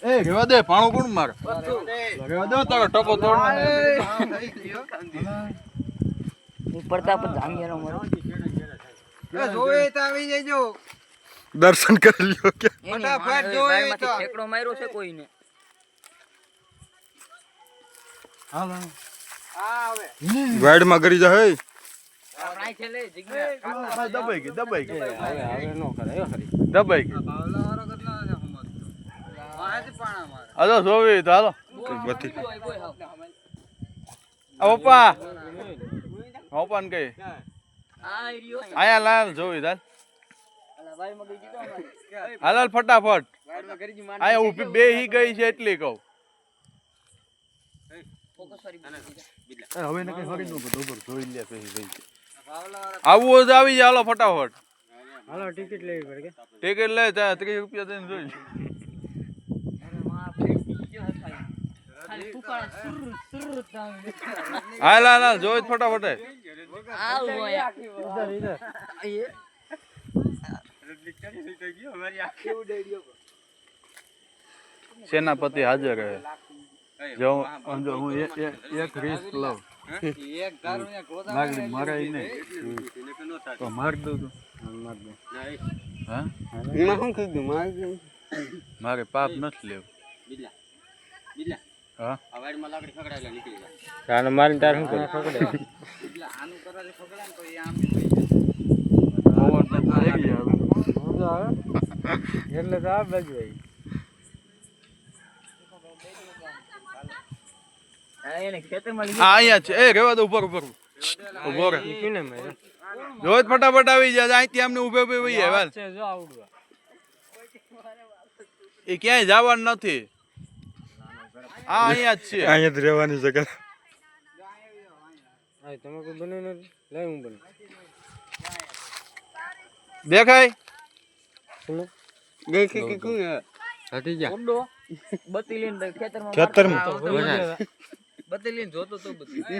એ રેવા દે પાણો કોણ માર રેવા દે તારો ટકો તોડ પડતા પણ જામિયાનો મરો જોવે તો આવી જજો દર્શન કરી લ્યો કે ફટાફટ જોવે તો ઠેકડો માર્યો છે કોઈને હાલ હા આવે વાઈડ માં કરી જા હે રાઈ છે લે જગ્યા દબાઈ ગઈ હવે નો કરે ખરી દબાઈ ગઈ બાવલા વાળો કેટલા છે હમત વાજ પાણા મારે હાલો જોવી તો હાલો પપ્પા પપ્પા ને કઈ આ એરિયો આયા લાલ જોવી તાલ અલા ભાઈ મગી જીતો અમારી હાલ ફટાફટ વાડમાં કરી જી આયા ઊભી બે હી ગઈ છે એટલી કહું ફોકસ કરી હવે ને કઈ હરી નો બધો ઉપર જોઈ લે પછી ભાઈ બાવલા વાળો આવું હોય તો આવી જા હાલો ફટાફટ હાલો ટિકિટ લેવી પડે કે ટિકિટ લે ત્યાં 30 રૂપિયા દઈને જોઈ અરે માં ફેટી ગયો હતા ખાલી ફૂકાડા સુર તામ હાલ હાલ હાલ જોઈ ફટાફટ આવ હોય સેનાપતિ હાજર હે જો હું એક રિસ્ક લઉં એક ધારું ને ગોદા લાગડી મરાય નહીં તો માર દઉં તું હા એમાં શું કીધું મારે મારે પાપ નથી લેવું બિલા બિલા હા આ વાડમાં લાકડી ખકડાયેલા નીકળી જાય તાને મારીને તાર શું કરે બિલા આનું કરે ખકડાય ને તો એ આમ એટલે તો આ બાજુ આવી આ એને ખેતરમાં આ અહીંયા છે એ રેવા દો ઉપર ઉપર ઉભો રે કીને મારે રોજ ફટાફટ આવી જાય અહીંથી આમને ઉભે ઉભે વહી હાલ છે જો આવડવા એ ક્યાંય જવાનું નથી આ અહીંયા જ છે અહીંયા જ રહેવાની જગ્યા આ તમે કોઈ બને નથી લે હું બને દેખાય ગઈ કે કોણ હટી જા ઓડો બત્તી લઈને ખેતરમાં ખેતરમાં બત્તી લઈને જોતો તો બત્તી